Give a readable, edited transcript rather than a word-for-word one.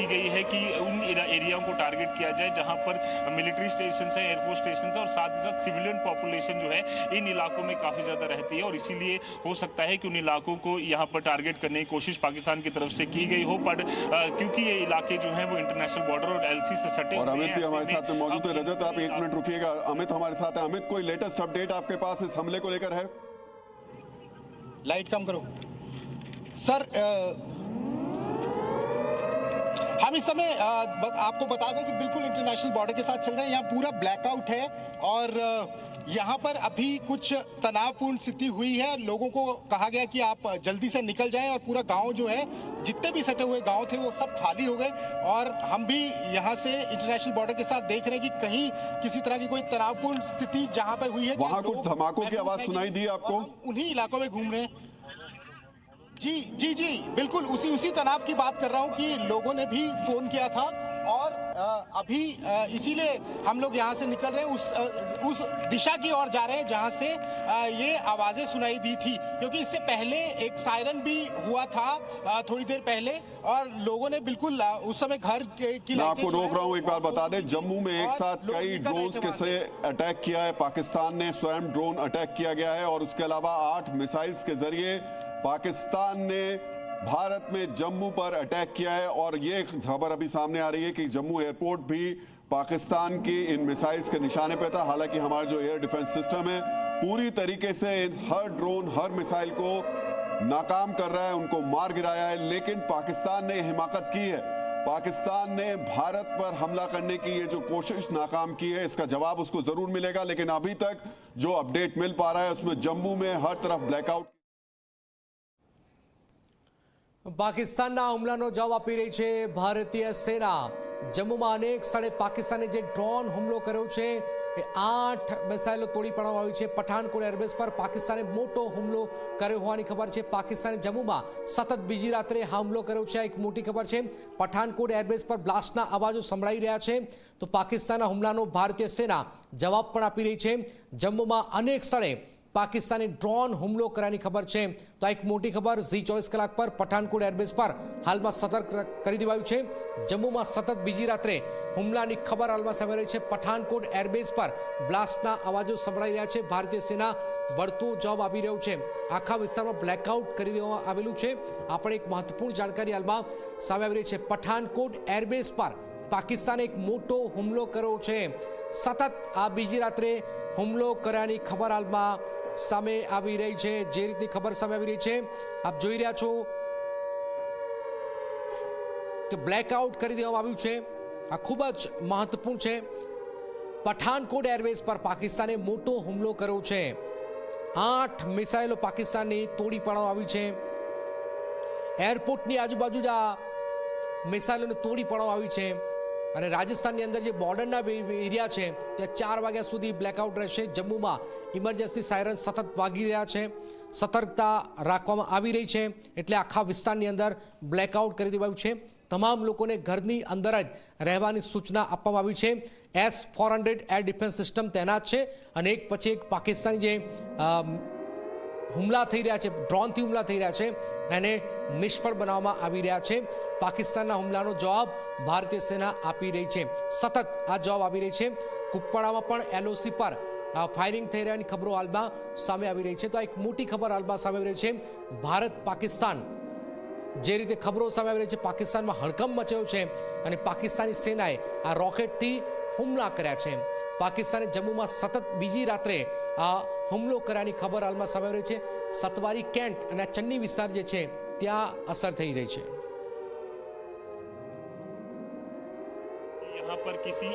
गई है कि उन एरियाओं को टारगेट किया जाए जहां पर मिलिट्री स्टेशन है, एयरफोर्स स्टेशन है और साथ ही साथ सिविलियन पॉपुलेशन जो है इन इलाकों में काफ़ी ज़्यादा रहती है और इसीलिए हो सकता है कि उन इलाकों को यहाँ पर टारगेट करने की कोशिश पाकिस्तान की तरफ से की गई हो, बट क्योंकि ये इलाके जो हैं वो इंटरनेशनल बॉर्डर और एलसी से सटे और हुए अमित भी हमारे साथ में मौजूद है। रजत, आप 1 मिनट रुकिएगा। अमित हमारे साथ है। अमित, कोई लेटेस्ट अपडेट आपके पास इस हमले को लेकर है? लाइट कम करो सर। हम इस समय आपको बता दें कि बिल्कुल इंटरनेशनल बॉर्डर के साथ चल रहे हैं। यहाँ पूरा ब्लैकआउट है और यहाँ पर अभी कुछ तनावपूर्ण स्थिति हुई है। लोगों को कहा गया कि आप जल्दी से निकल जाएं और पूरा गांव जो है, जितने भी सटे हुए गांव थे वो सब खाली हो गए। और हम भी यहाँ से इंटरनेशनल बॉर्डर के साथ देख रहे हैं कि कहीं किसी तरह की कोई तनावपूर्ण स्थिति जहाँ पे हुई है, वहाँ कुछ धमाकों की आवाज सुनाई दी आपको? उन्हीं इलाकों में घूम रहे हैं। जी बिल्कुल उसी तनाव की बात कर रहा हूं कि लोगों ने भी फोन किया था और अभी इसीलिए हम लोग यहां से निकल रहे हैं, उस दिशा की ओर जा रहे हैं जहां से ये आवाजें सुनाई दी थी, क्योंकि इससे पहले एक सायरन भी हुआ था थोड़ी देर पहले और लोगों ने बिल्कुल उस समय घर की। मैं आपको रोक रहा हूं, एक बार बता दें, जम्मू में एक साथ कई ड्रोन्स के से अटैक किया है पाकिस्तान ने। स्वयं ड्रोन अटैक किया गया है और उसके अलावा 8 मिसाइल्स के जरिए पाकिस्तान ने भारत में जम्मू पर अटैक किया है। और ये खबर अभी सामने आ रही है कि जम्मू एयरपोर्ट भी पाकिस्तान की इन मिसाइल्स के निशाने पे था। हालांकि हमारा जो एयर डिफेंस सिस्टम है पूरी तरीके से हर ड्रोन, हर मिसाइल को नाकाम कर रहा है, उनको मार गिराया है। लेकिन पाकिस्तान ने हिमाकत की है। पाकिस्तान ने भारत पर हमला करने की ये जो कोशिश नाकाम की है, इसका जवाब उसको जरूर मिलेगा। लेकिन अभी तक जो अपडेट मिल पा रहा है उसमें जम्मू में हर तरफ ब्लैकआउट। પાકિસ્તાનના હુમલાનો જવાબ આપી રહી છે ભારતીય સેના। જમ્મુમાં અનેક સ્થળે પાકિસ્તાને જે ડ્રોન હુમલો કર્યો છે એ 8 મિસાઇલો તોડી પાડવામાં આવી છે। પઠાનકોટ એરબેઝ પર પાકિસ્તાને મોટો હુમલો કર્યો હોવાની ખબર છે। પાકિસ્તાને જમ્મુમાં સતત બીજી રાત્રે હુમલો કર્યો છે, એક મોટી ખબર છે। પઠાનકોટ એરબેઝ પર બ્લાસ્ટના અવાજો સંભળાઈ રહ્યા છે, તો પાકિસ્તાનના હુમલાનો ભારતીય સેના જવાબ પણ આપી રહી છે। જમ્મુમાં અનેક સ્થળે पाकिस्तानी ड्रोन हुमलो करानी खबर है, तो एक मोटी खबर Z24 कलाक पर पठानकोट एरबेज पर हाल में सतर्क कर दिवायु है। जम्मू में सतत बीजी रात्रे हुमला की खबर हाल में सामे रही है। पठानकोट एरबेज पर ब्लास्टना अवाजों संभळाई रह्या छे। भारतीय सेना बढ़तो जवाब आपी रह्यो छे। आखा विस्तार में ब्लेकआउट कर देवामां आवेलुं छे। आपणे एक महत्वपूर्ण जानकारी हाल में सामे आवी रही है। पठानकोट एरबेज पर पाकिस्ताने एक मोटो हुमलो कर्यो छे। सतत आ बीजी रात्रे हुमलो कर्यानी खबर हाल में सामे आवी रही है। जे रीतनी खबर सामे आवी रही है, आप जोई रह्या छो कि ब्लेकआउट कर देवामां आव्युं छे। आ खूब ज महत्वपूर्ण है। पठानकोट एरवेज पर पाकिस्ताने मोटो हुमलो कर्यो छे। 8 मिसाइलो पाकिस्ताननी तोड़ी पाडवामां आवी छे। एरपोर्टनी आजुबाजु ज आ मिसाइलोने तोड़ी पाडवामां आवी छे। અને રાજસ્થાનની અંદર જે બોર્ડરના એરિયા છે ત્યાં 4 વાગ્યા સુધી બ્લેકઆઉટ રહેશે। જમ્મુમાં ઇમરજન્સી સાયરન સતત વાગી રહ્યા છે, સતર્કતા રાખવામાં આવી રહી છે, એટલે આખા વિસ્તારની અંદર બ્લેકઆઉટ કરી દેવાયું છે। તમામ લોકોને ઘરની અંદર જ રહેવાની સૂચના આપવામાં આવી છે। S-400 એર ડિફેન્સ સિસ્ટમ તૈનાત છે અને એક પછી એક પાકિસ્તાની જે હુમલા થઈ રહ્યા છે, ડ્રોનથી હુમલા થઈ રહ્યા છે, એને નિષ્ફળ બનાવવામાં આવી રહ્યા છે। પાકિસ્તાનના હુમલાનો જવાબ ભારતીય સેના આપી રહી છે। સતત આ જવાબ આવી રહી છે। કુપવાડામાં પણ LOC પર ફાયરિંગ થઈ રહ્યાની ખબરો હાલમાં સામે આવી રહી છે। તો એક મોટી ખબર હાલમાં સામે આવી રહી છે। ભારત પાકિસ્તાન જે રીતે ખબરો સામે આવી રહી છે, પાકિસ્તાનમાં હડકંપ મચ્યો છે અને પાકિસ્તાની સેનાએ આ રોકેટથી હુમલા કર્યા છે। પાકિસ્તાને જમ્મુમાં સતત બીજી રાત્રે આ હુમલો કર્યાની ખબર હાલમાં સામે આવી રહી છે। સતવારી કેન્ટ અને ચન્ની વિસ્તાર જે છે ત્યાં અસર થઈ રહી છે। यहाँ पर किसी